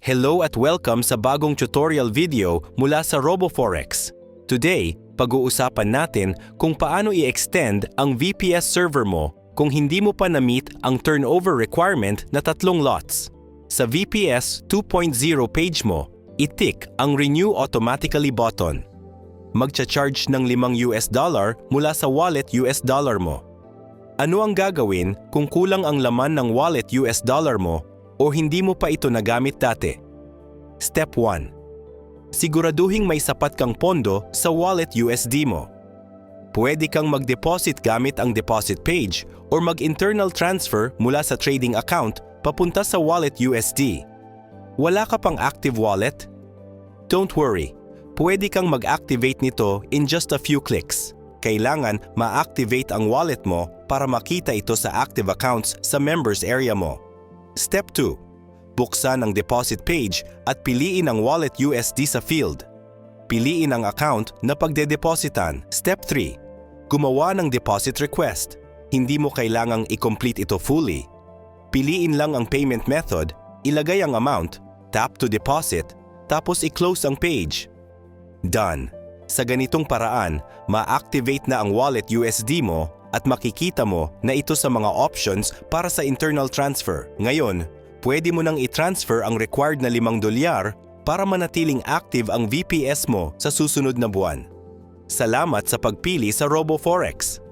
Hello at welcome sa bagong tutorial video mula sa RoboForex. Today, pag-uusapan natin kung paano i-extend ang VPS server mo kung hindi mo pa na-meet ang turnover requirement na 3 lots. Sa VPS 2.0 page mo, i-tick ang Renew Automatically button. Magcha-charge ng $5 mula sa wallet US dollar mo. Ano ang gagawin kung kulang ang laman ng wallet US dollar mo o hindi mo pa ito nagamit dati? Step 1. Siguraduhing may sapat kang pondo sa wallet USD mo. Pwede kang mag-deposit gamit ang deposit page or mag-internal transfer mula sa trading account papunta sa wallet USD. Wala ka pang active wallet? Don't worry, pwede kang mag-activate nito in just a few clicks. Kailangan ma-activate ang wallet mo para makita ito sa active accounts sa members area mo. Step 2. Buksan ang deposit page at piliin ang wallet USD sa field. Piliin ang account na pagdedepositan. Step 3. Gumawa ng deposit request. Hindi mo kailangang i-complete ito fully. Piliin lang ang payment method, ilagay ang amount, tap to deposit, tapos i-close ang page. Done. Sa ganitong paraan, ma-activate na ang wallet USD mo at makikita mo na ito sa mga options para sa internal transfer. Ngayon, pwede mo nang i-transfer ang required na $5 para manatiling active ang VPS mo sa susunod na buwan. Salamat sa pagpili sa RoboForex.